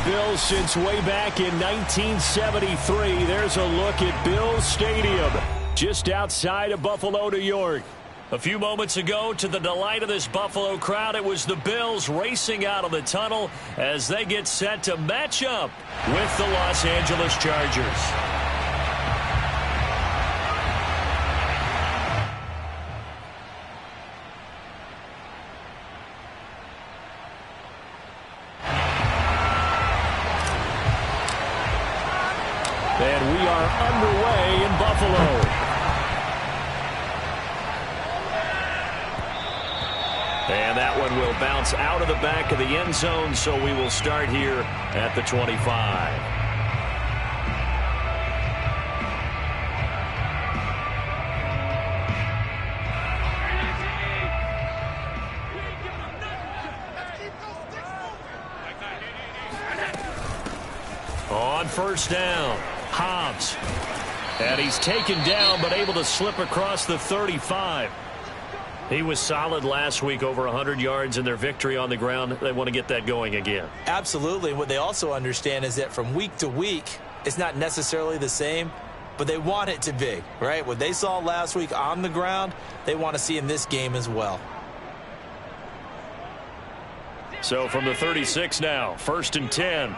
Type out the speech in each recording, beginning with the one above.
Bills since way back in 1973. There's a look at Bills Stadium, just outside of Buffalo, New York. A few moments ago, to the delight of this Buffalo crowd, it was the Bills racing out of the tunnel as they get set to match up with the Los Angeles Chargers. And we are underway in Buffalo. And that one will bounce out of the back of the end zone, so we will start here at the 25. On first down, Hobbs. And he's taken down, but able to slip across the 35. He was solid last week, over 100 yards in their victory on the ground. They want to get that going again. Absolutely. What they also understand is that from week to week, it's not necessarily the same, but they want it to be, right? What they saw last week on the ground, they want to see in this game as well. So from the 36 now, 1st and 10.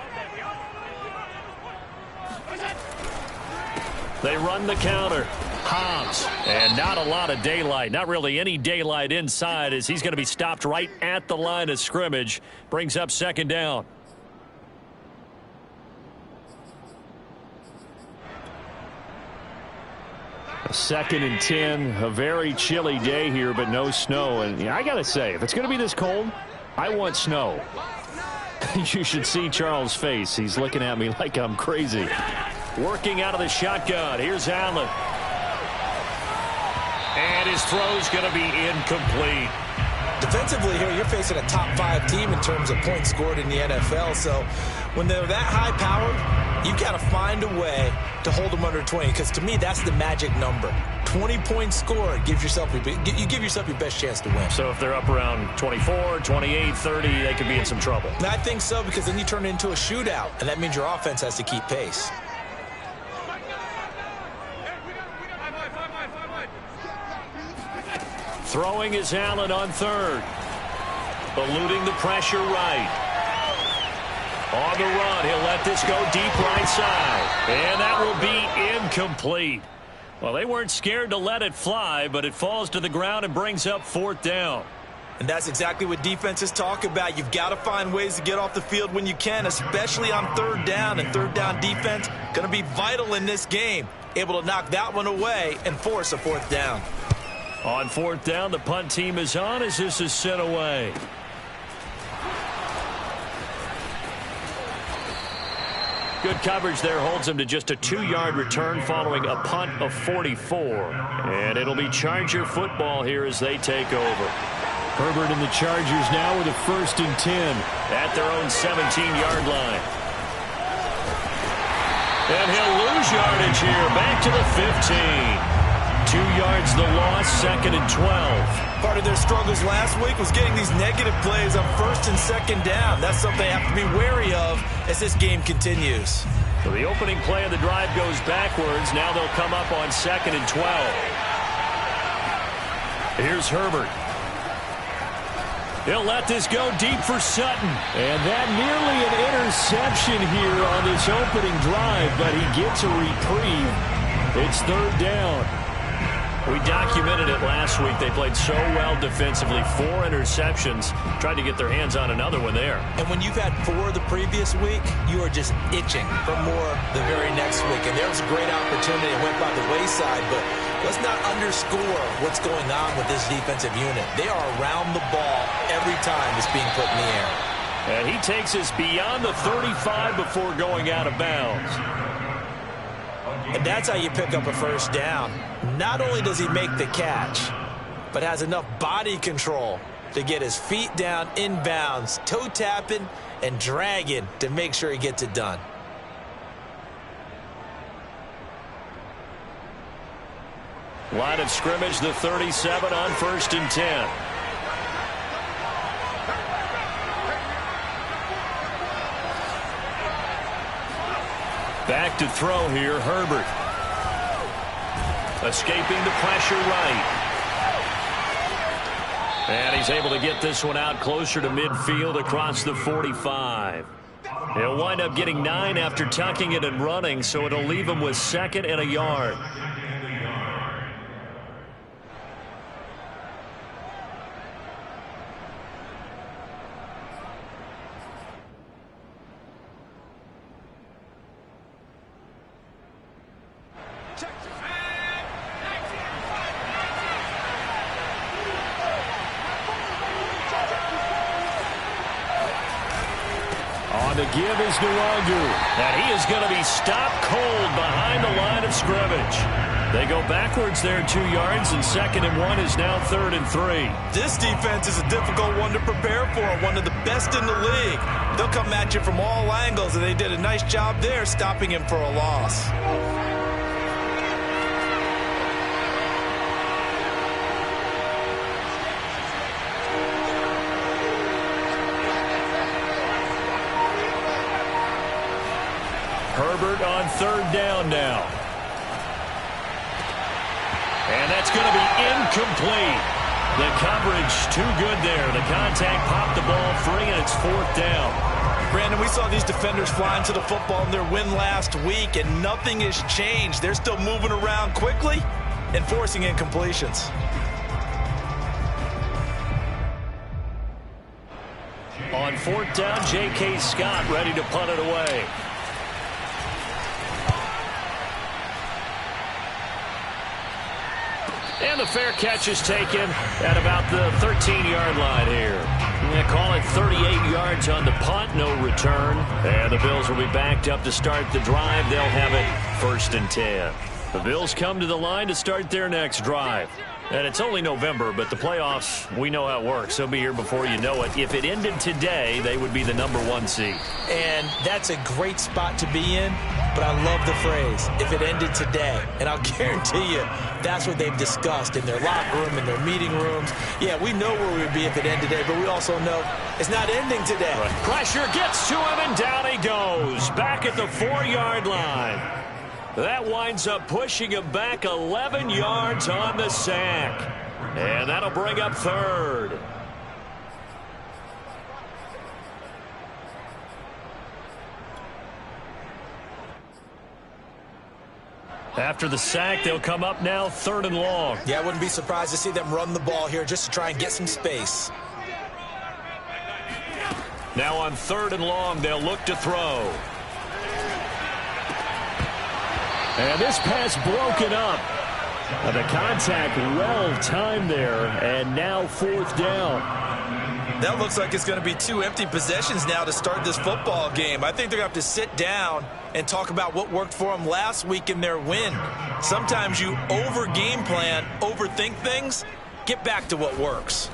They run the counter. Hobbs. And not a lot of daylight. Not really any daylight inside, as he's going to be stopped right at the line of scrimmage. Brings up 2nd down. A 2nd and 10. A very chilly day here, but no snow. And I got to say, if it's going to be this cold, I want snow. You should see Charles' face. He's looking at me like I'm crazy. Working out of the shotgun. Here's Allen. And his throw's going to be incomplete. Defensively here, you're facing a top 5 team in terms of points scored in the NFL. So when they're that high powered, you've got to find a way to hold them under 20. Because to me, that's the magic number. 20 points scored gives yourself you give yourself your best chance to win. So if they're up around 24, 28, 30, they could be in some trouble. And I think so, because then you turn it into a shootout, and that means your offense has to keep pace. Throwing is Allen on 3rd. Eluding the pressure right. On the run, he'll let this go deep right side. And that will be incomplete. Well, they weren't scared to let it fly, but it falls to the ground and brings up 4th down. And that's exactly what defenses talk about. You've got to find ways to get off the field when you can, especially on 3rd down. And 3rd down defense going to be vital in this game. Able to knock that one away and force a 4th down. On 4th down, the punt team is on as this is sent away. Good coverage there holds him to just a 2-yard return following a punt of 44. And it'll be Charger football here as they take over. Herbert and the Chargers now with a 1st and 10 at their own 17-yard line. And he'll lose yardage here, back to the 15. 2 yards the loss, 2nd and 12. Part of their struggles last week was getting these negative plays on 1st and 2nd down. That's something they have to be wary of as this game continues. So the opening play of the drive goes backwards. Now they'll come up on 2nd and 12. Here's Herbert. He'll let this go deep for Sutton. And that nearly an interception here on this opening drive, but he gets a reprieve. It's 3rd down. We documented it last week. They played so well defensively. 4 interceptions. Tried to get their hands on another one there. And when you've had 4 the previous week, you are just itching for more the very next week. And there was a great opportunity. It went by the wayside, but let's not underscore what's going on with this defensive unit. They are around the ball every time it's being put in the air. And he takes us beyond the 35 before going out of bounds. And that's how you pick up a 1st down. Not only does he make the catch, but has enough body control to get his feet down inbounds, toe tapping and dragging to make sure he gets it done. Line of scrimmage, the 37 on 1st and 10. Back to throw here, Herbert. Escaping the pressure right. And he's able to get this one out closer to midfield across the 45. He'll wind up getting 9 after tucking it and running, so it'll leave him with 2nd and a yard. To give is Nwangu. And he is going to be stopped cold behind the line of scrimmage. They go backwards there 2 yards, and 2nd and 1 is now 3rd and 3. This defense is a difficult one to prepare for, one of the best in the league. They'll come at you from all angles, and they did a nice job there stopping him for a loss. Herbert on 3rd down now. And that's going to be incomplete. The coverage too good there. The contact popped the ball free, and it's 4th down. Brandon, we saw these defenders flying to the football in their win last week, and nothing has changed. They're still moving around quickly and forcing incompletions. On 4th down, J.K. Scott ready to punt it away. And the fair catch is taken at about the 13-yard line here. They call it 38 yards on the punt, no return. And the Bills will be backed up to start the drive. They'll have it 1st and 10. The Bills come to the line to start their next drive. And it's only November, but the playoffs, we know how it works. They'll be here before you know it. If it ended today, they would be the #1 seed. And that's a great spot to be in, but I love the phrase, if it ended today. And I'll guarantee you, that's what they've discussed in their locker room, in their meeting rooms. Yeah, we know where we would be if it ended today, but we also know it's not ending today. Right. Pressure gets to him, and down he goes. Back at the 4-yard line. That winds up pushing him back 11 yards on the sack. And that'll bring up 3rd. After the sack, they'll come up now 3rd and long. Yeah, I wouldn't be surprised to see them run the ball here just to try and get some space. Now on 3rd and long, they'll look to throw. And this pass broken up. The contact well timed there, and now 4th down. That looks like it's going to be 2 empty possessions now to start this football game. I think they're going to have to sit down and talk about what worked for them last week in their win. Sometimes you over-game plan, overthink things. Get back to what works.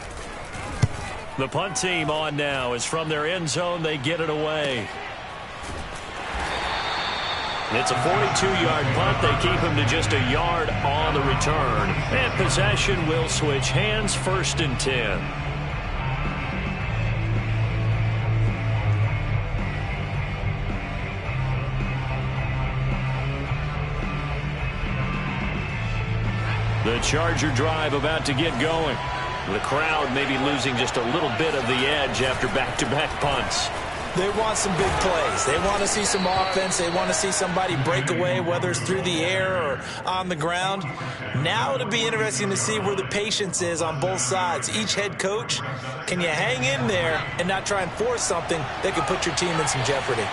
The punt team on now is from their end zone. They get it away. It's a 42-yard punt. They keep him to just a yard on the return. And possession will switch hands, 1st and 10. The Charger drive about to get going. The crowd maybe losing just a little bit of the edge after back-to-back punts. They want some big plays. They want to see some offense. They want to see somebody break away, whether it's through the air or on the ground. Now it'll be interesting to see where the patience is on both sides. Each head coach, can you hang in there and not try and force something that could put your team in some jeopardy?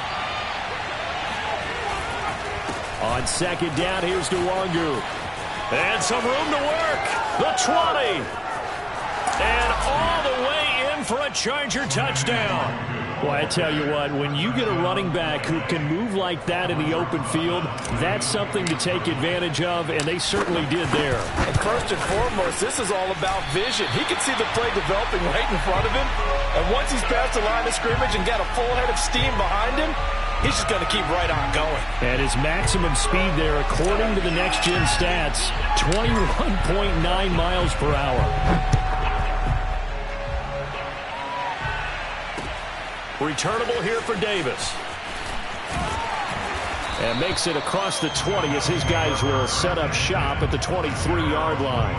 On 2nd down, here's Nwangu. And some room to work. The 20. And all the way in for a Charger touchdown. Well, I tell you what, when you get a running back who can move like that in the open field, that's something to take advantage of, and they certainly did there. And first and foremost, this is all about vision. He can see the play developing right in front of him, and once he's past the line of scrimmage and got a full head of steam behind him, he's just going to keep right on going. And his maximum speed there, according to the next-gen stats, 21.9 miles per hour. Returnable here for Davis. And makes it across the 20 as his guys will set up shop at the 23-yard line.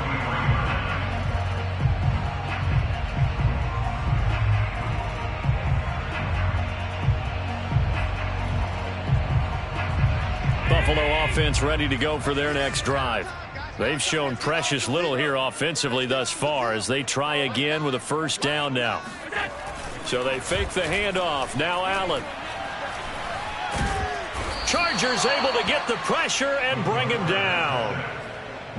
Buffalo offense ready to go for their next drive. They've shown precious little here offensively thus far as they try again with a first down now. So they fake the handoff. Now Allen. Chargers able to get the pressure and bring him down.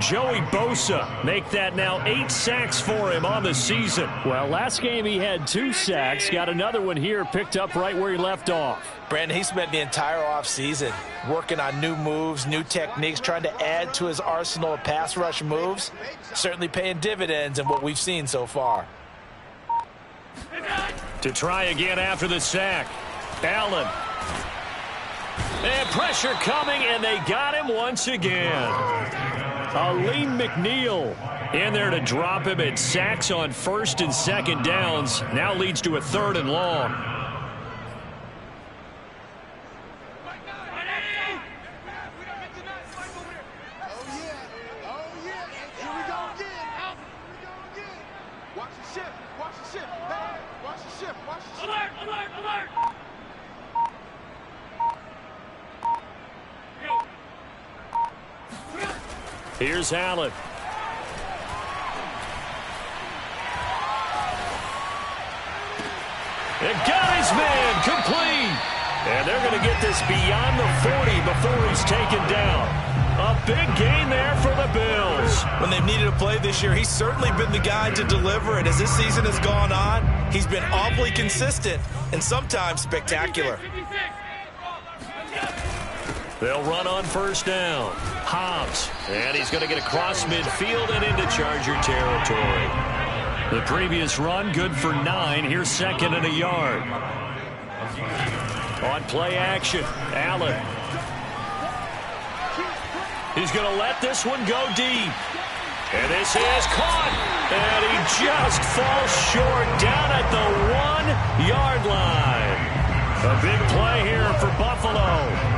Joey Bosa make that now 8 sacks for him on the season. Well, last game he had 2 sacks. Got another one here picked up right where he left off. Brandon, he spent the entire offseason working on new moves, new techniques, trying to add to his arsenal of pass rush moves. Certainly paying dividends in what we've seen so far. To try again after the sack. Allen. And pressure coming, and they got him once again. Aleem McNeil in there to drop him at sacks on 1st and 2nd downs. Now leads to a 3rd and long. Here's Allen. It got his man complete. And they're going to get this beyond the 40 before he's taken down. A big gain there for the Bills. When they've needed a play this year, he's certainly been the guy to deliver. And as this season has gone on, he's been awfully consistent and sometimes spectacular. They'll run on first down. Hobbs, and he's going to get across midfield and into Charger territory. The previous run, good for 9. Here's 2nd and a yard. On play action, Allen. He's going to let this one go deep. And this is caught. And he just falls short down at the 1-yard line. A big play here for Buffalo.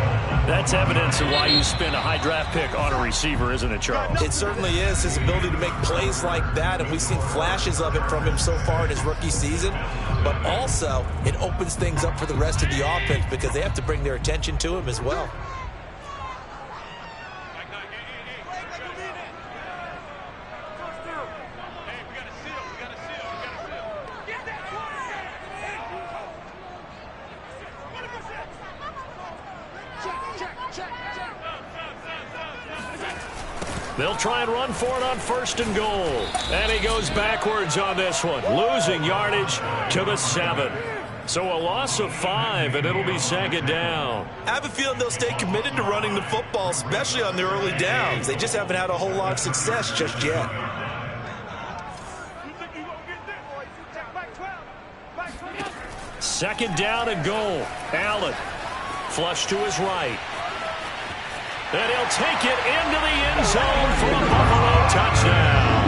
That's evidence of why you spend a high draft pick on a receiver, isn't it, Charles? It certainly is. His ability to make plays like that, and we've seen flashes of it from him so far in his rookie season. But also, it opens things up for the rest of the offense because they have to bring their attention to him as well. They'll try and run for it on 1st and goal. And he goes backwards on this one, losing yardage to the 7. So a loss of 5, and it'll be 2nd down. I have a feeling they'll stay committed to running the football, especially on their early downs. They just haven't had a whole lot of success just yet. Second down and goal. Allen, flush to his right. And he'll take it into the end zone for a Buffalo touchdown.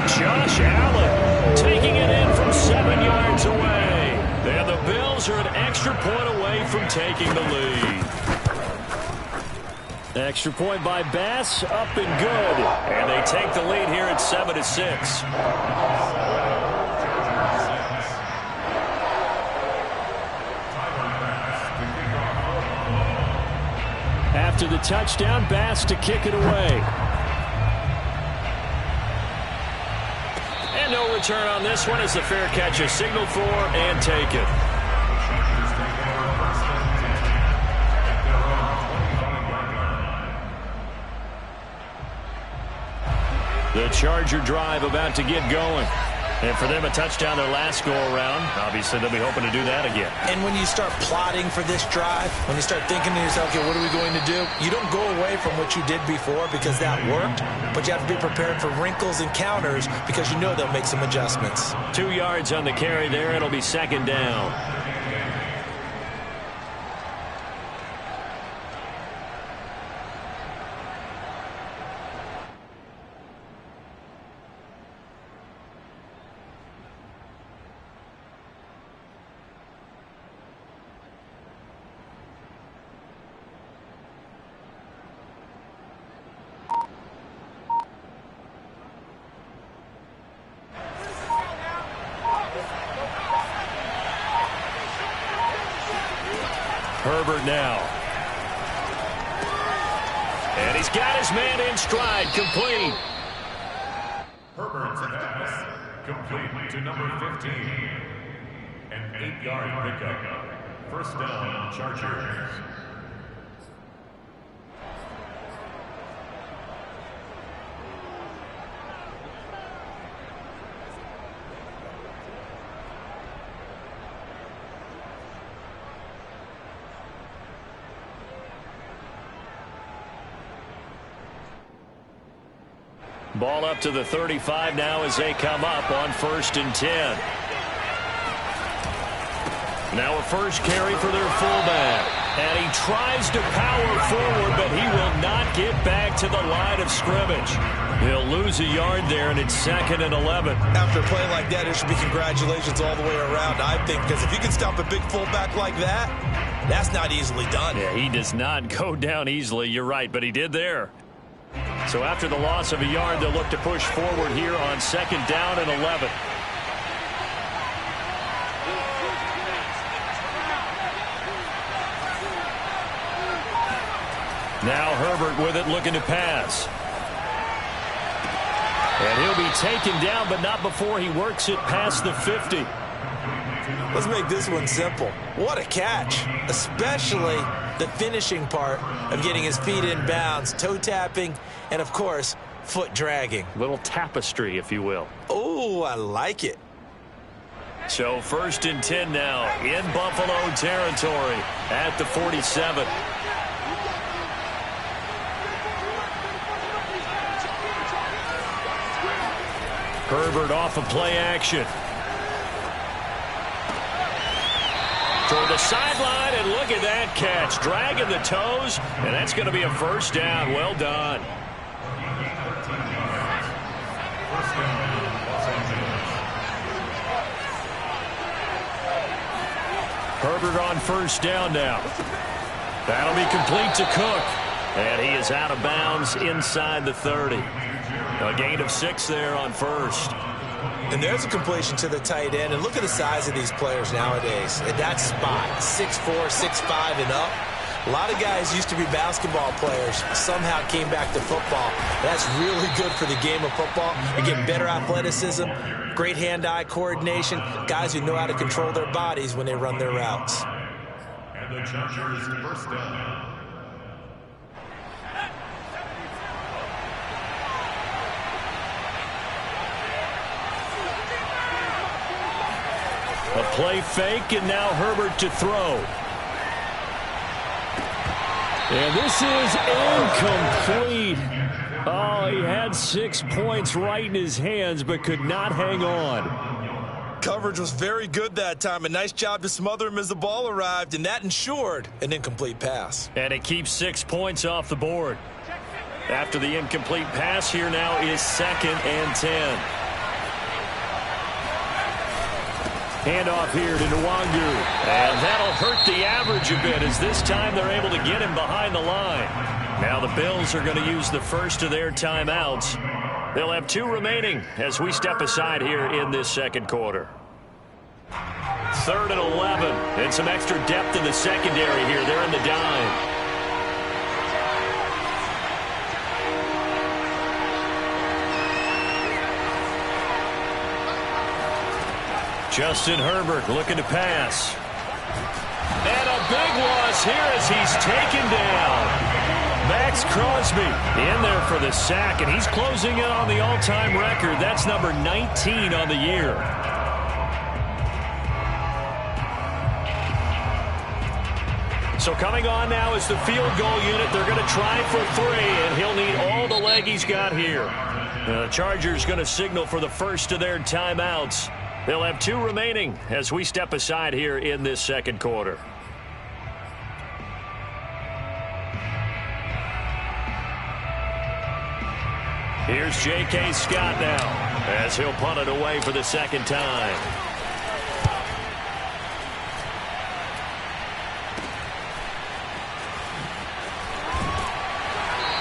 Josh Allen taking it in from 7 yards away. And the Bills are an extra point away from taking the lead. Extra point by Bass, up and good. And they take the lead here at 7-6. After the touchdown, Bass to kick it away. And no return on this one as the fair catch is signaled for and taken. The Charger drive about to get going. And for them, a touchdown their last go-around. Obviously, they'll be hoping to do that again. And when you start plotting for this drive, when you start thinking to yourself, okay, what are we going to do? You don't go away from what you did before because that worked, but you have to be prepared for wrinkles and counters because you know they'll make some adjustments. 2 yards on the carry there. It'll be 2nd down. Herbert now. And he's got his man in stride, complete. Herbert's pass complete to number 15. An 8-yard pickup. First down, Chargers. Ball up to the 35 now as they come up on 1st and 10. Now a first carry for their fullback. And he tries to power forward, but he will not get back to the line of scrimmage. He'll lose a yard there, and it's 2nd and 11. After a play like that, there should be congratulations all the way around, I think, because if you can stop a big fullback like that, that's not easily done. Yeah, he does not go down easily. You're right, but he did there. So after the loss of a yard, they'll look to push forward here on 2nd down and 11. Now Herbert with it, looking to pass. And he'll be taken down, but not before he works it past the 50. Let's make this one simple. What a catch, especially the finishing part of getting his feet in bounds, toe tapping, and, of course, foot dragging. Little tapestry, if you will. Oh, I like it. So 1st and 10 now in Buffalo territory at the 47. Herbert off of play action. Toward the sideline, and look at that catch. Dragging the toes, and that's going to be a first down. Well done. Herbert on 1st down now. That'll be complete to Cook. And he is out of bounds inside the 30. A gain of 6 there on 1st. And there's a completion to the tight end. And look at the size of these players nowadays. At that spot, 6'4", 6'5", and up. A lot of guys used to be basketball players, somehow came back to football. That's really good for the game of football. You're getting better athleticism, great hand-eye coordination, guys who know how to control their bodies when they run their routes. And the Chargers first down. A play fake, and now Herbert to throw. And this is incomplete. Oh, he had 6 points right in his hands, but could not hang on. Coverage was very good that time. A nice job to smother him as the ball arrived, and that ensured an incomplete pass. And it keeps 6 points off the board. After the incomplete pass, here now is 2nd and 10. Handoff here to Nwangu. And that'll hurt the average a bit, as this time they're able to get him behind the line. Now the Bills are going to use the first of their timeouts. They'll have 2 remaining as we step aside here in this 2nd quarter. 3rd and 11. And some extra depth in the secondary here. They're in the dime. Justin Herbert looking to pass. And a big loss here as he's taken down. Max Crosby in there for the sack, and he's closing in on the all-time record. That's number 19 on the year. So coming on now is the field goal unit. They're going to try for 3, and he'll need all the leg he's got here. The Chargers going to signal for the first of their timeouts. They'll have 2 remaining as we step aside here in this 2nd quarter. Here's J.K. Scott now as he'll punt it away for the 2nd time.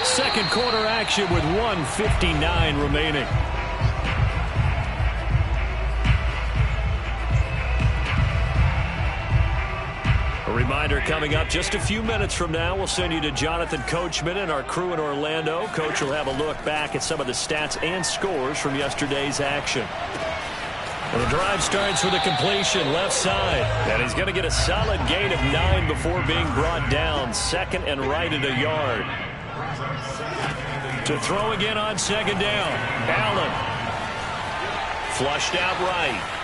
Second quarter action with 1:59 remaining. A reminder Reminder coming up just a few minutes from now. We'll send you to Jonathan Coachman and our crew in Orlando. Coach will have a look back at some of the stats and scores from yesterday's action. Well, the drive starts with a completion left side. And he's going to get a solid gain of 9 before being brought down. Second and right at a yard. To throw again on second down. Allen. Flushed out right.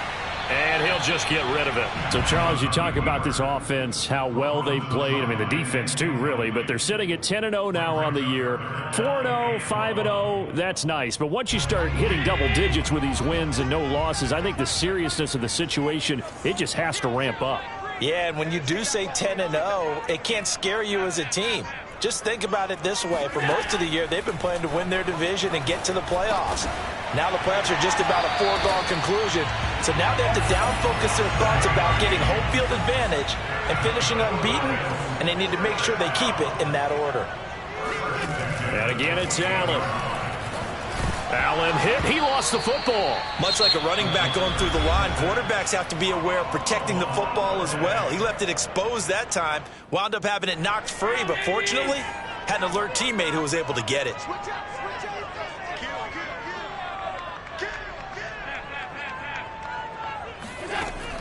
And he'll just get rid of it. So, Charles, you talk about this offense, how well they've played. I mean, the defense, too, really. But they're sitting at 10-0 now on the year. 4-0, 5-0, that's nice. But once you start hitting double digits with these wins and no losses, I think the seriousness of the situation, it just has to ramp up. Yeah, and when you do say 10-0, it can't scare you as a team. Just think about it this way. For most of the year, they've been playing to win their division and get to the playoffs. Now the playoffs are just about a foregone conclusion. So now they have to down-focus their thoughts about getting home field advantage and finishing unbeaten, and they need to make sure they keep it in that order. And again, it's Allen. Allen hit. He lost the football. Much like a running back going through the line, quarterbacks have to be aware of protecting the football as well. He left it exposed that time, wound up having it knocked free, but fortunately, had an alert teammate who was able to get it.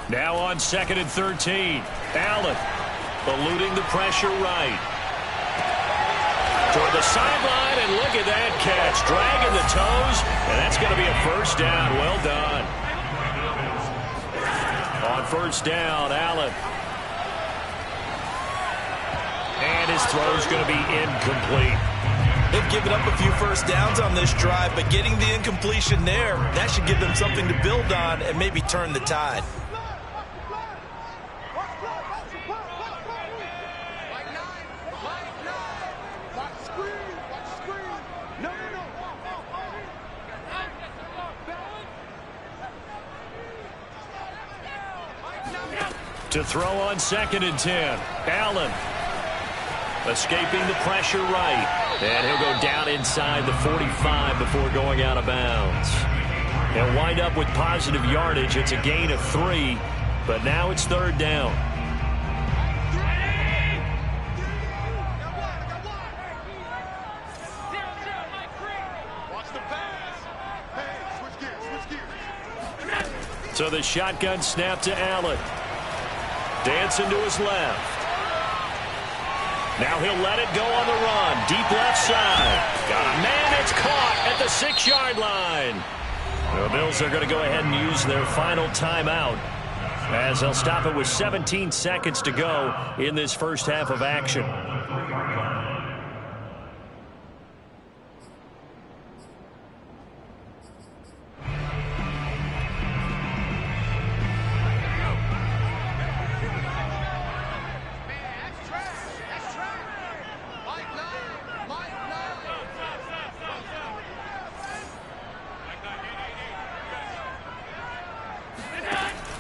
Now on second and 13. Allen eluding the pressure right. Toward the sideline, and look at that catch. Dragging the toes, and that's going to be a first down. Well done. On first down, Allen. And his throw's going to be incomplete. They've given up a few first downs on this drive, but getting the incompletion there, that should give them something to build on and maybe turn the tide. To throw on second and 10. Allen escaping the pressure right. And he'll go down inside the 45 before going out of bounds. He'll wind up with positive yardage. It's a gain of 3, but now it's third down. So the shotgun snap to Allen. Dancing to his left. Now he'll let it go on the run. Deep left side. Got a man. It's caught at the 6-yard line. The Bills are going to go ahead and use their final timeout as they'll stop it with 17 seconds to go in this first half of action.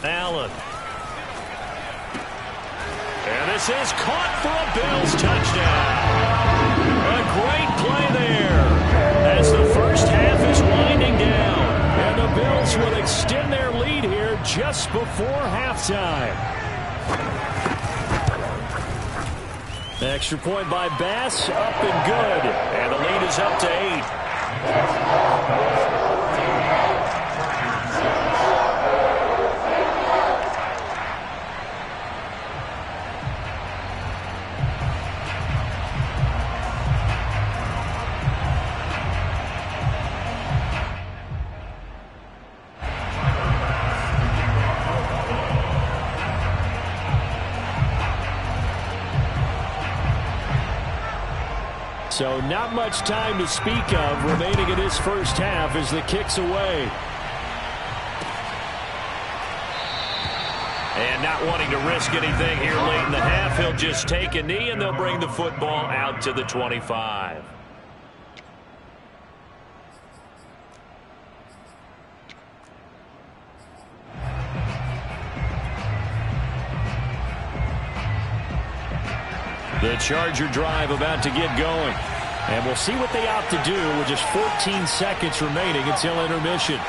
Allen. And this is caught for a Bills touchdown. A great play there as the first half is winding down. And the Bills will extend their lead here just before halftime. Extra point by Bass, up and good. And the lead is up to 8. So not much time to speak of remaining in this first half as the kick's away. And not wanting to risk anything here late in the half, he'll just take a knee and they'll bring the football out to the 25. The Charger drive about to get going. And we'll see what they opt to do with just 14 seconds remaining until intermission.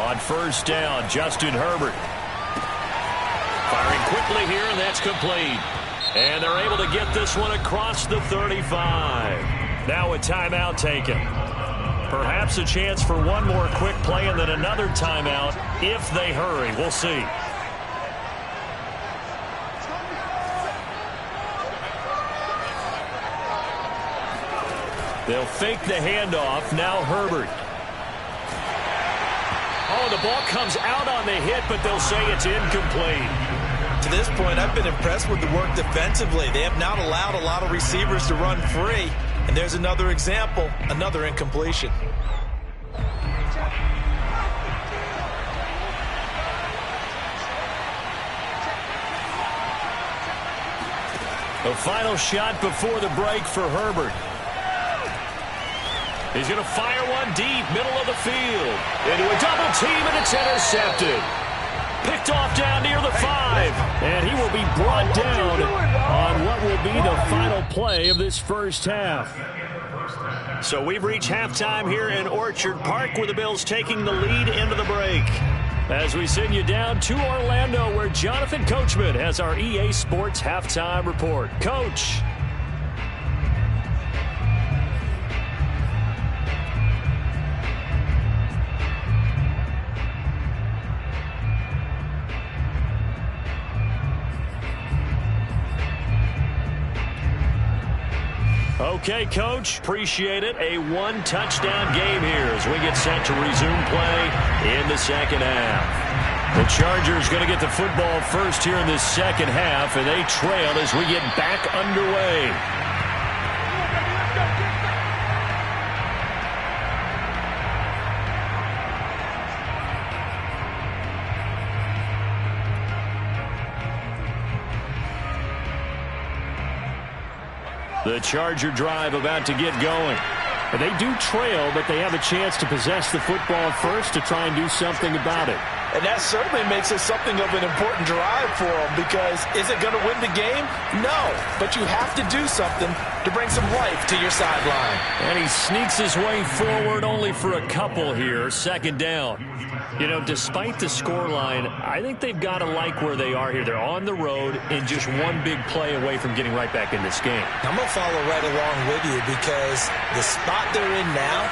On first down, Justin Herbert. Firing quickly here, and that's complete. And they're able to get this one across the 35. Now a timeout taken. Perhaps a chance for one more quick play and then another timeout if they hurry. We'll see. They'll fake the handoff. Now Herbert. Oh, the ball comes out on the hit, but they'll say it's incomplete. To this point, I've been impressed with the work defensively. They have not allowed a lot of receivers to run free. And there's another example, another incompletion. The final shot before the break for Herbert. He's going to fire one deep, middle of the field. Into a double team, and it's intercepted. Picked off down near the 5. And he will be brought down on what will be the final play of this first half. So we've reached halftime here in Orchard Park, where the Bills taking the lead into the break. As we send you down to Orlando, where Jonathan Coachman has our EA Sports halftime report. Coach. Okay, Coach, appreciate it. A one-touchdown game here as we get set to resume play in the second half. The Chargers going to get the football first here in this second half, and they trail as we get back underway. The Charger drive about to get going. And they do trail, but they have a chance to possess the football first to try and do something about it. And that certainly makes it something of an important drive for them, because is it going to win the game? No, but you have to do something to bring some life to your sideline. And he sneaks his way forward only for a couple here, second down. You know, despite the scoreline, I think they've got to like where they are here. They're on the road and just one big play away from getting right back in this game. I'm going to follow right along with you, because the spot they're in now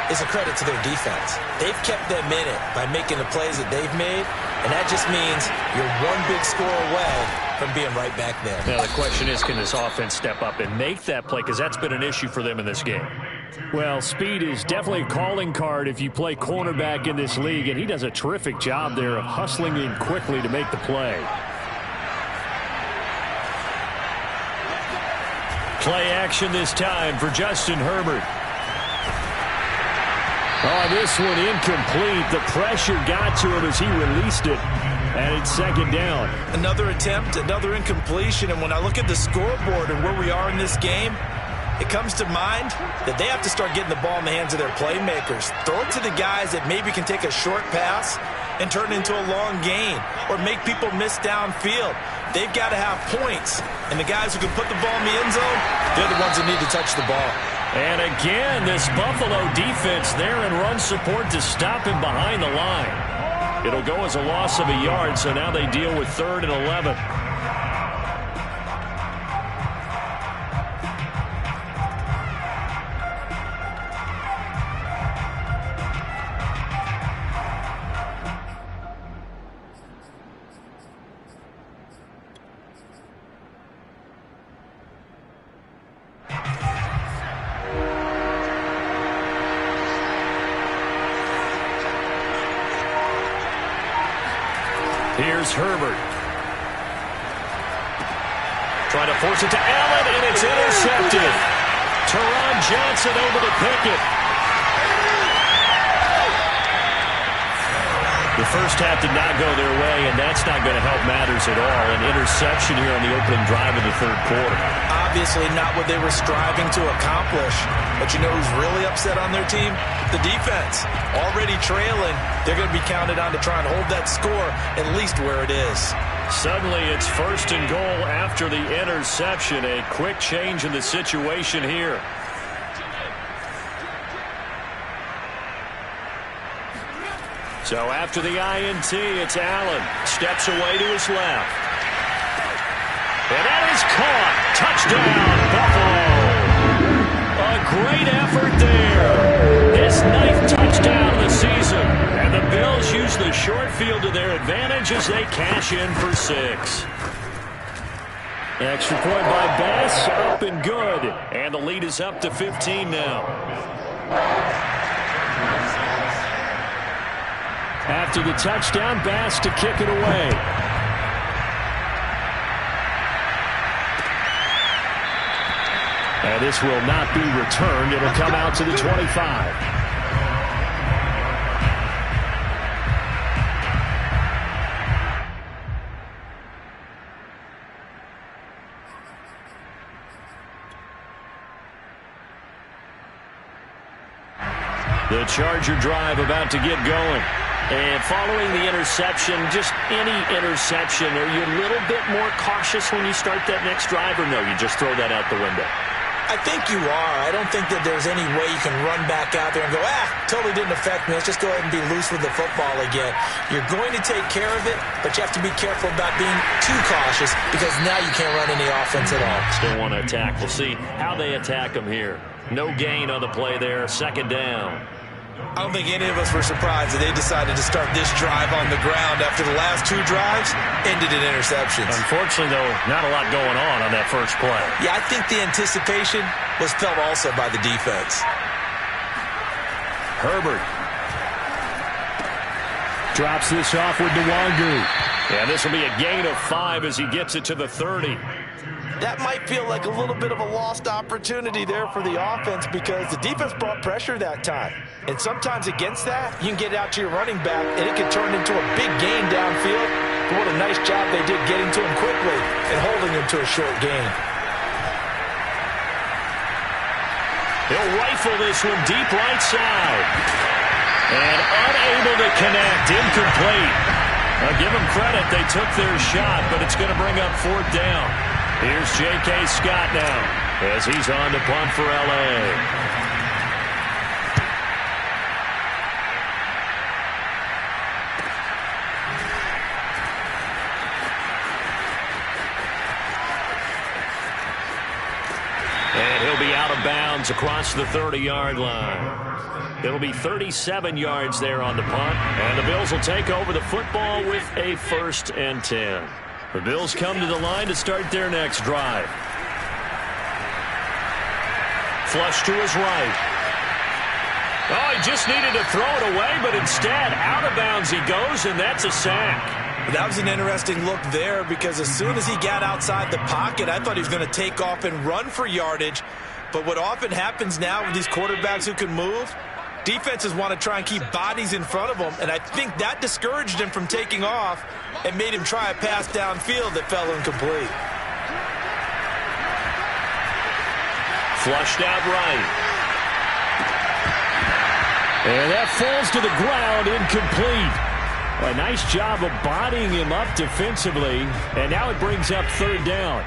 is a credit to their defense. They've kept them in it by making the plays that they've made, and that just means you're one big score away from being right back there. Now, the question is, can this offense step up and make that play? Because that's been an issue for them in this game. Well, speed is definitely a calling card if you play cornerback in this league, and he does a terrific job there of hustling in quickly to make the play. Play action this time for Justin Herbert. Oh, this one incomplete. The pressure got to him as he released it, and it's second down. Another attempt, another incompletion, and when I look at the scoreboard and where we are in this game, it comes to mind that they have to start getting the ball in the hands of their playmakers. Throw it to the guys that maybe can take a short pass and turn it into a long gain, or make people miss downfield. They've got to have points, and the guys who can put the ball in the end zone, they're the ones that need to touch the ball. And again, this Buffalo defense there in run support to stop him behind the line. It'll go as a loss of a yard, so now they deal with 3rd and 11. Here's Herbert. Trying to force it to Allen, and it's intercepted. Teron Johnson over to Pickett. The first half did not go their way, and that's not going to help matters at all. An interception here on the opening drive of the third quarter. Obviously not what they were striving to accomplish. But you know who's really upset on their team? The defense. Already trailing. They're going to be counted on to try and hold that score at least where it is. Suddenly it's 1st and goal after the interception. A quick change in the situation here. So after the INT, it's Allen. Steps away to his left. And that is is caught. Touchdown, Buffalo. A great effort there. His 9th touchdown of the season. And the Bills use the short field to their advantage as they cash in for 6. Extra point by Bass, up and good. And the lead is up to 15 now. After the touchdown, Bass to kick it away. And this will not be returned. It'll come out to the 25. The Charger drive about to get going. And following the interception, just any interception, are you a little bit more cautious when you start that next drive, or no, you just throw that out the window? I think you are. I don't think that there's any way you can run back out there and go, totally didn't affect me. Let's just go ahead and be loose with the football again. You're going to take care of it, but you have to be careful about being too cautious because now you can't run any offense at all. Still want to attack. We'll see how they attack them here. No gain on the play there. 2nd down. I don't think any of us were surprised that they decided to start this drive on the ground after the last 2 drives ended in interceptions. Unfortunately, though, not a lot going on that first play. Yeah, I think the anticipation was felt also by the defense. Herbert drops this off with Nwangu. Yeah, this will be a gain of 5 as he gets it to the 30. That might feel like a little bit of a lost opportunity there for the offense because the defense brought pressure that time. And sometimes against that, you can get out to your running back, and it can turn into a big gain downfield. But what a nice job they did getting to him quickly and holding him to a short gain. He'll rifle this one deep right side. And unable to connect, incomplete. I'll give them credit, they took their shot, but it's going to bring up 4th down. Here's J.K. Scott now as he's on to punt for L.A. And he'll be out of bounds across the 30-yard line. It'll be 37 yards there on the punt. And the Bills will take over the football with a 1st and 10. The Bills come to the line to start their next drive. Flush to his right. Oh, he just needed to throw it away, but instead, out of bounds he goes, and that's a sack. That was an interesting look there because as soon as he got outside the pocket, I thought he was going to take off and run for yardage. But what often happens now with these quarterbacks who can move, defenses want to try and keep bodies in front of them, and I think that discouraged him from taking off and made him try a pass downfield that fell incomplete. Flushed out right. And that falls to the ground, incomplete. Well, a nice job of bodying him up defensively, and now it brings up 3rd down.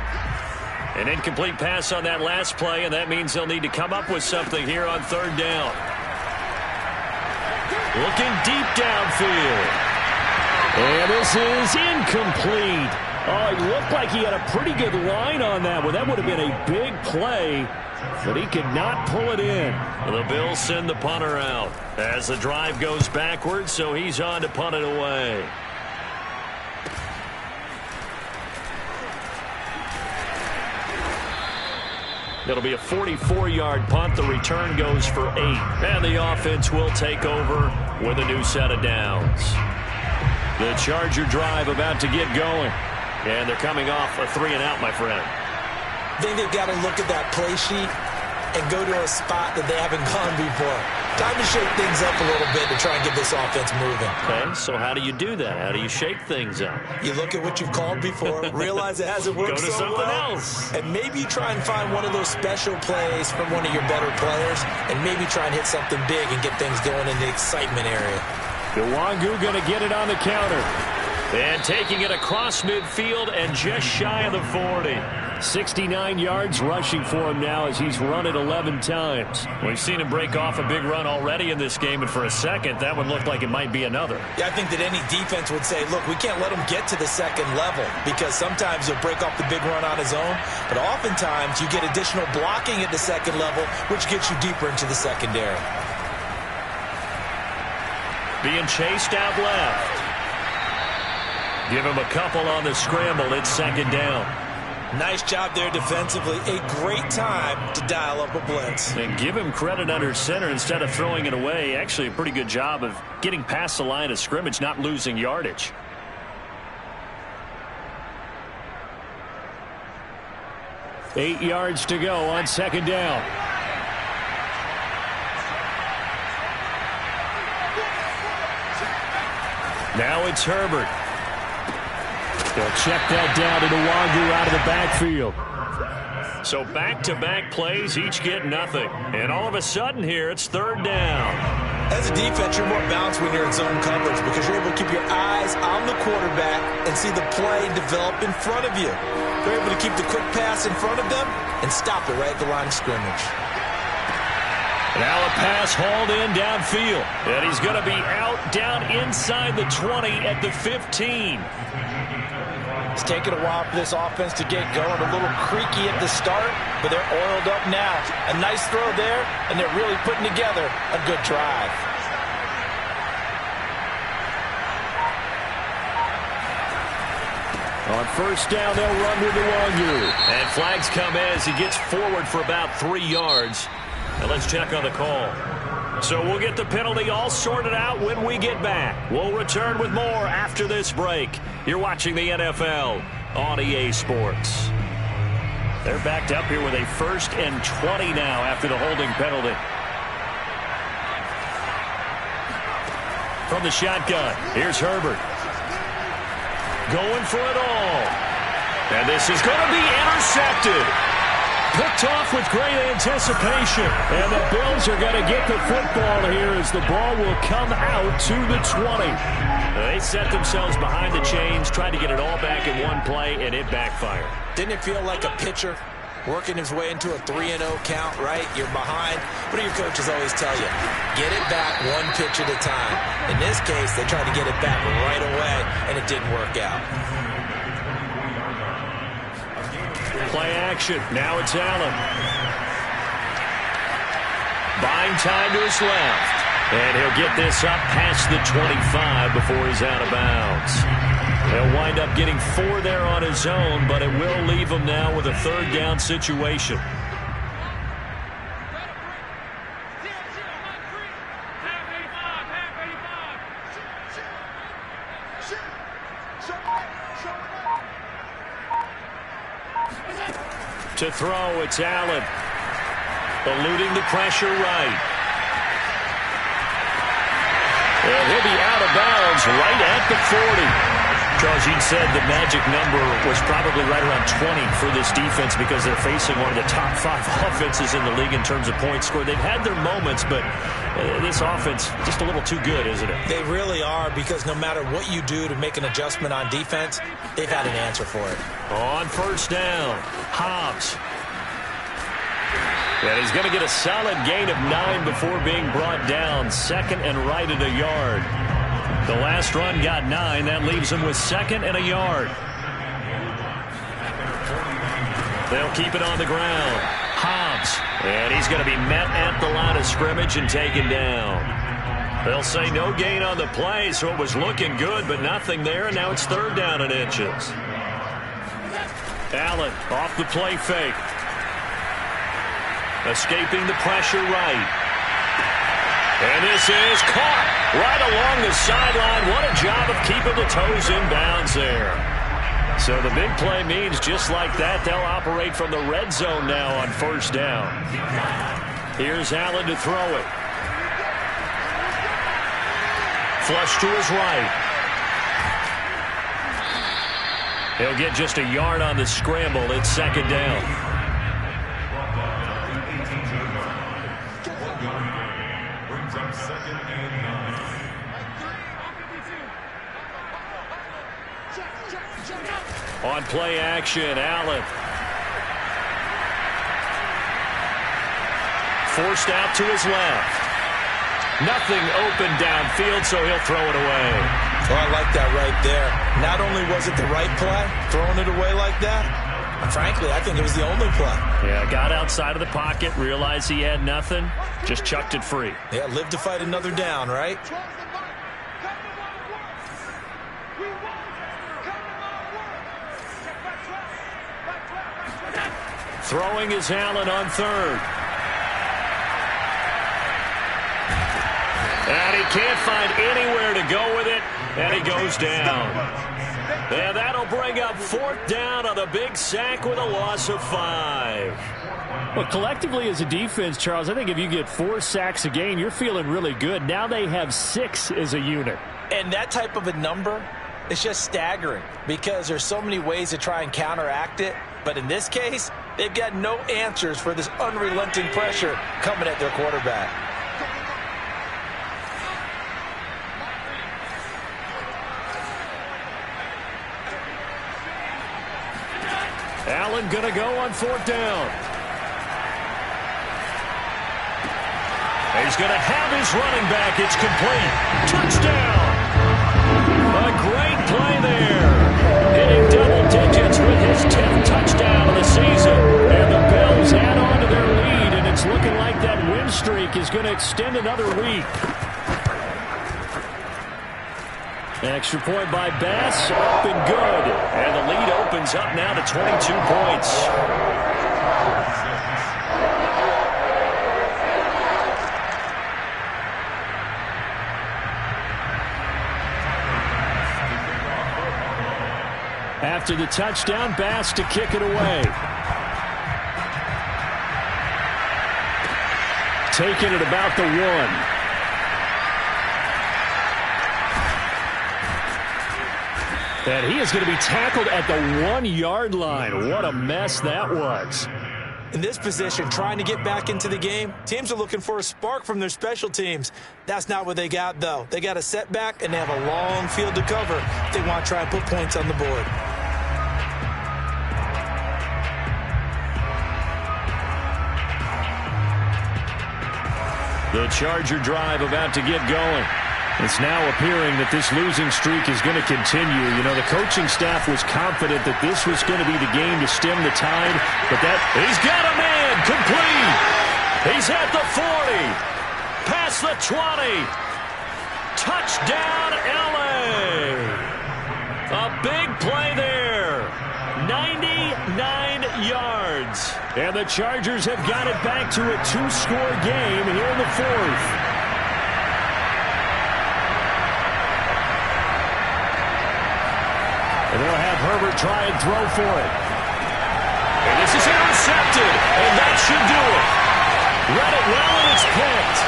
An incomplete pass on that last play, and that means they'll need to come up with something here on 3rd down. Looking deep downfield. And this is incomplete. Oh, he looked like he had a pretty good line on that one. That would have been a big play, but he could not pull it in. The Bills send the punter out as the drive goes backwards, so he's on to punt it away. It'll be a 44-yard punt. The return goes for 8. And the offense will take over with a new set of downs. The Charger drive about to get going. And they're coming off a 3-and-out, my friend. I think they've got to look at that play sheet and go to a spot that they haven't gone before. Time to shake things up a little bit to try and get this offense moving. Okay, so how do you do that? How do you shake things up? You look at what you've called before, realize it hasn't worked go to so something well, else. and maybe you try and find one of those special plays from one of your better players, and maybe try and hit something big and get things going in the excitement area. Nwangu going to get it on the counter. And taking it across midfield and just shy of the 40. 69 yards rushing for him now as he's run it 11 times. We've seen him break off a big run already in this game, and for a second, that one looked like it might be another. Yeah, I think that any defense would say, look, we can't let him get to the second level because sometimes he'll break off the big run on his own, but oftentimes you get additional blocking at the second level, which gets you deeper into the secondary. Being chased out left. Give him a couple on the scramble. It's second down. Nice job there defensively. A great time to dial up a blitz. And give him credit under center instead of throwing it away. Actually, a pretty good job of getting past the line of scrimmage, not losing yardage. Eight yards to go on second down. Now it's Herbert. They'll check that down to Nwangu out of the backfield. So back-to-back plays, each get nothing. And all of a sudden here, it's third down. As a defense, you're more balanced when you're in zone coverage because you're able to keep your eyes on the quarterback and see the play develop in front of you. They're able to keep the quick pass in front of them and stop it right at the line of scrimmage. Now a pass hauled in downfield. And he's going to be out down inside the 20 at the 15. It's taken a while for this offense to get going. A little creaky at the start, but they're oiled up now. A nice throw there, and they're really putting together a good drive. On first down, they'll run with Nwangu. And flags come as he gets forward for about 3 yards. And let's check on the call. So we'll get the penalty all sorted out when we get back. We'll return with more after this break. You're watching the NFL on EA Sports. They're backed up here with a 1st and 20 now after the holding penalty. From the shotgun, here's Herbert. Going for it all. And this is going to be intercepted. Picked off with great anticipation. And the Bills are going to get the football here as the ball will come out to the 20. They set themselves behind the chains, tried to get it all back in one play, and it backfired. Didn't it feel like a pitcher working his way into a 3-0 count, right? You're behind. What do your coaches always tell you? Get it back one pitch at a time. In this case, they tried to get it back right away, and it didn't work out. Play action. Now it's Allen. Buying time to his left. And he'll get this up past the 25 before he's out of bounds. He'll wind up getting 4 there on his own, but it will leave him now with a third down situation. To throw, it's Allen. Eluding the pressure right. And he'll be out of bounds right at the 40. Charles, you said the magic number was probably right around 20 for this defense because they're facing one of the top 5 offenses in the league in terms of points scored. They've had their moments, but this offense just a little too good, isn't it? They really are because no matter what you do to make an adjustment on defense, they've had an answer for it. On first down, Hobbs. And he's going to get a solid gain of 9 before being brought down. 2nd and right at a yard. The last run got 9. That leaves him with 2nd and a yard. They'll keep it on the ground. Hobbs. And he's going to be met at the line of scrimmage and taken down. They'll say no gain on the play, so it was looking good, but nothing there, and now it's 3rd down and inches. Allen off the play fake. Escaping the pressure right. And this is caught right along the sideline. What a job of keeping the toes in bounds there. So the big play means just like that, they'll operate from the red zone now on first down. Here's Allen to throw it. Flush to his right. He'll get just a yard on the scramble. It's 2nd down. On play action, Allen forced out to his left. Nothing open downfield, so he'll throw it away. Well, I like that right there. Not only was it the right play, throwing it away like that, and frankly, I think it was the only play. Yeah, got outside of the pocket, realized he had nothing, just chucked it free. Yeah, live to fight another down, right? Throwing is Allen on third. And he can't find anywhere to go with it, and he goes down. And that'll bring up fourth down on the big sack with a loss of 5. Well, collectively as a defense, Charles, I think if you get 4 sacks a game, you're feeling really good. Now they have 6 as a unit. And that type of a number is just staggering because there's so many ways to try and counteract it. But in this case, they've got no answers for this unrelenting pressure coming at their quarterback. Allen going to go on fourth down. He's going to have his running back. It's complete. Touchdown. A great play there. Hitting double digits with his 10th touchdown of the season. And the Bills add on to their lead, and it's looking like that win streak is going to extend another week. Extra point by Bass, up and good. And the lead opens up now to 22 points. After the touchdown, Bass to kick it away. Taking it about the 1. And he is going to be tackled at the 1-yard line. What a mess that was. In this position, trying to get back into the game, teams are looking for a spark from their special teams. That's not what they got, though. They got a setback, and they have a long field to cover if they want to try and put points on the board. The Charger drive about to get going. It's now appearing that this losing streak is going to continue. You know, the coaching staff was confident that this was going to be the game to stem the tide, but he's got a man complete. He's at the 40, past the 20. Touchdown, LA. A big play there. 99 yards. And the Chargers have got it back to a 2-score game here in the 4th. And they'll have Herbert try and throw for it. And this is intercepted, and that should do it. Read it well, and it's picked.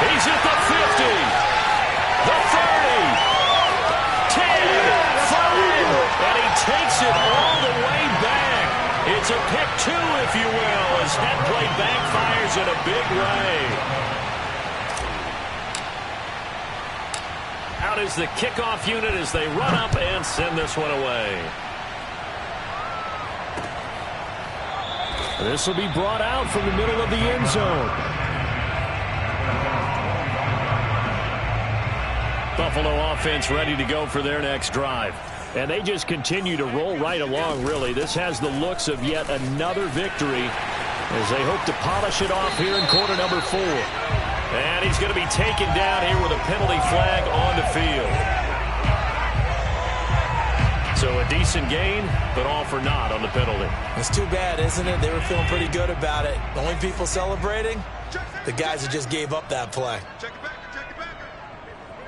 He's at the 50, the 30, 10, 5, and he takes it all the way back. It's a pick 2, if you will, as that play backfires in a big way. Out is the kickoff unit as they run up and send this one away. This will be brought out from the middle of the end zone. Buffalo offense ready to go for their next drive. And they just continue to roll right along, really. This has the looks of yet another victory as they hope to polish it off here in quarter number 4. And he's going to be taken down here with a penalty flag on the field. So a decent gain, but all for naught on the penalty. It's too bad, isn't it? They were feeling pretty good about it. The only people celebrating, the guys that just gave up that play. Check it back.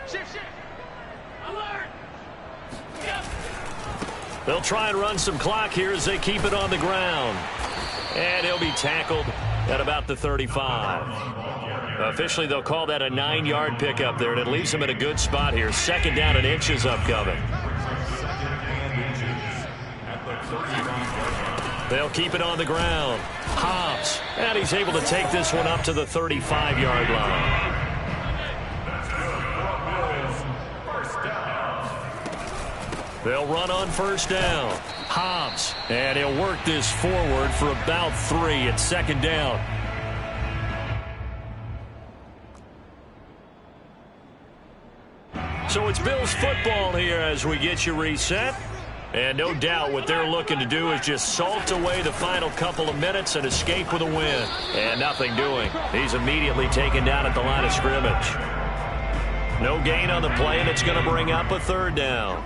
Shift. Alert. They'll try and run some clock here as they keep it on the ground. And he'll be tackled at about the 35. Officially, they'll call that a 9-yard pickup there, and it leaves them in a good spot here. Second down and inches upcoming. They'll keep it on the ground. Hobbs, and he's able to take this one up to the 35-yard line. They'll run on first down. Hobbs, and he'll work this forward for about 3 at second down. So it's Bills football here as we get you reset. And no doubt what they're looking to do is just salt away the final couple of minutes and escape with a win. And nothing doing. He's immediately taken down at the line of scrimmage. No gain on the play, and it's going to bring up a third down.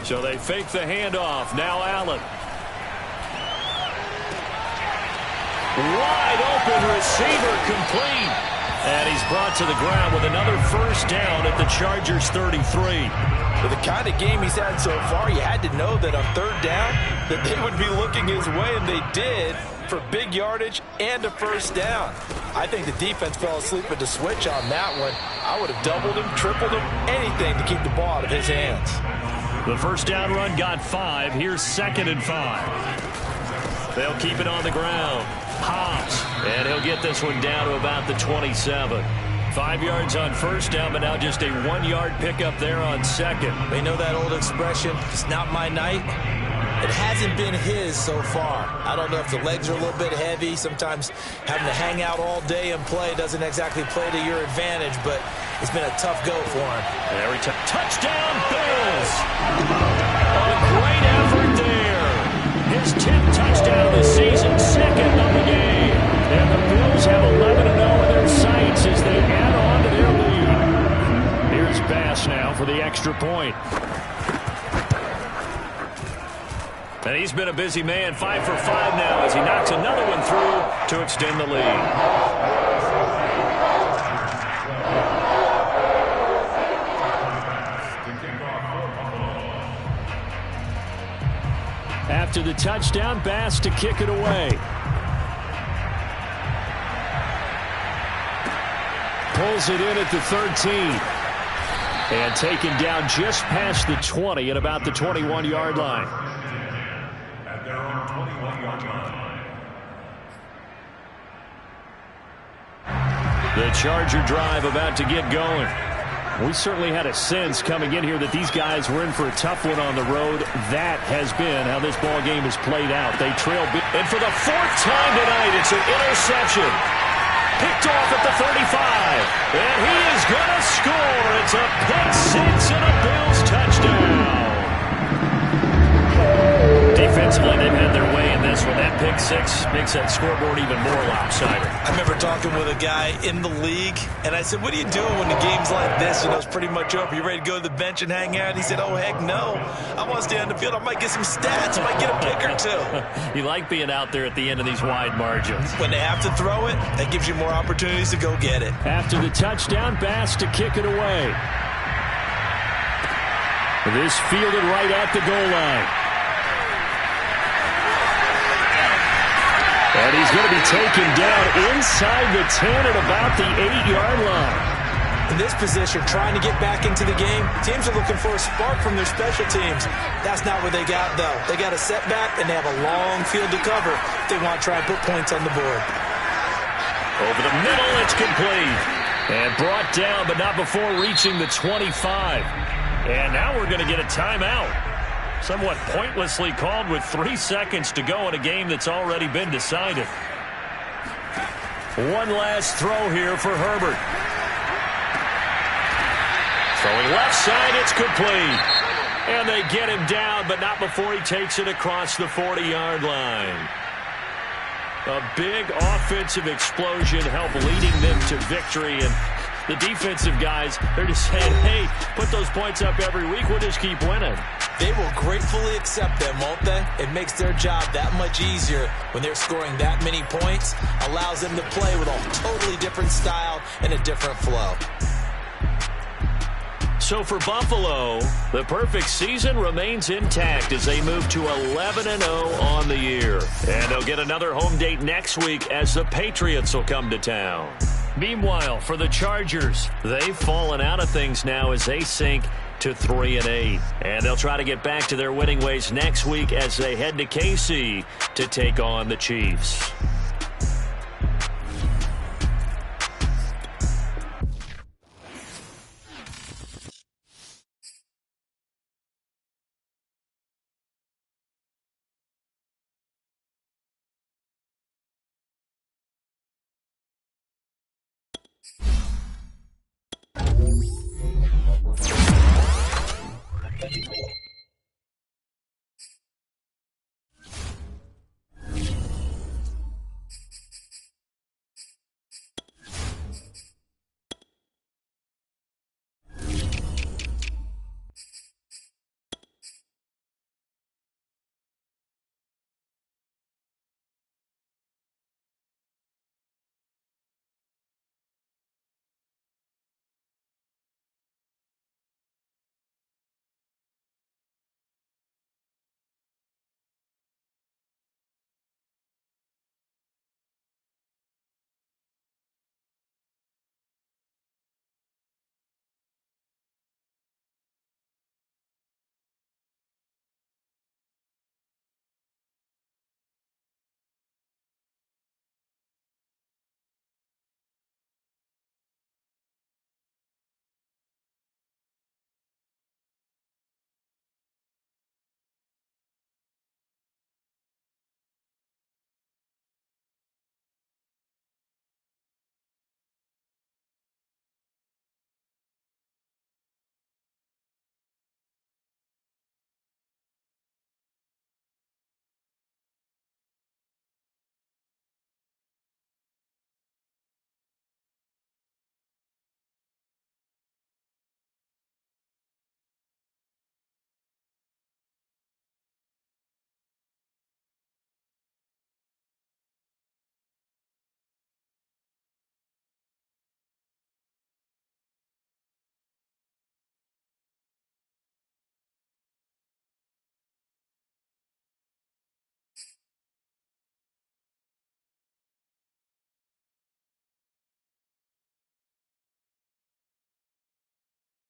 So they fake the handoff. Now Allen. Wide open receiver complete. And he's brought to the ground with another first down at the Chargers 33. With the kind of game he's had so far, you had to know that on third down that they would be looking his way, and they did, for big yardage and a first down. I think the defense fell asleep with the switch on that one. I would have doubled him, tripled him, anything to keep the ball out of his hands. The first down run got 5. Here's 2nd and 5. They'll keep it on the ground. Hobbs, and he'll get this one down to about the 27. 5 yards on first down, but now just a 1-yard pickup there on second. They know that old expression, it's not my night. It hasn't been his so far. I don't know if the legs are a little bit heavy. Sometimes having to hang out all day and play doesn't exactly play to your advantage, but it's been a tough go for him. Every time. Touchdown, Bills! A great effort there. His 10th touchdown of the season, 2nd of the game. And the Bills have 11-0 in their sights as they add on to their lead. Here's Bass now for the extra point. And he's been a busy man, 5 for 5 now as he knocks another one through to extend the lead. After the touchdown, Bass to kick it away. Pulls it in at the 13. And taken down just past the 20 at about the 21-yard line. At their own 21-yard line. The Charger drive about to get going. We certainly had a sense coming in here that these guys were in for a tough one on the road. That has been how this ball game has played out. They trail big. And for the 4th time tonight, it's an interception. Picked off at the 35. And he is going to score. It's a pick 6 and a Bills touchdown. Defensively, they've had their way in this one. That pick 6 makes that scoreboard even more lopsided. I remember talking with a guy in the league, and I said, what are you doing when the game's like this? You know, it's pretty much over. You ready to go to the bench and hang out? He said, oh, heck no. I want to stay on the field. I might get some stats. I might get a pick or two. You like being out there at the end of these wide margins. When they have to throw it, that gives you more opportunities to go get it. After the touchdown, Bass to kick it away. This fielded right at the goal line. And he's going to be taken down inside the 10 at about the 8-yard line. In this position, trying to get back into the game, teams are looking for a spark from their special teams. That's not what they got, though. They got a setback, and they have a long field to cover if they want to try and put points on the board. Over the middle, it's complete. And brought down, but not before reaching the 25. And now we're going to get a timeout. Somewhat pointlessly called with 3 seconds to go in a game that's already been decided. One last throw here for Herbert. Throwing left side, it's complete. And they get him down, but not before he takes it across the 40-yard line. A big offensive explosion helped leading them to victory. And the defensive guys, they're just saying, hey, put those points up every week. We'll just keep winning. They will gratefully accept them, won't they? It makes their job that much easier when they're scoring that many points. Allows them to play with a totally different style and a different flow. So for Buffalo, the perfect season remains intact as they move to 11-0 on the year. And they'll get another home date next week as the Patriots will come to town. Meanwhile, for the Chargers, they've fallen out of things now as they sink to 3-8. And they'll try to get back to their winning ways next week as they head to KC to take on the Chiefs.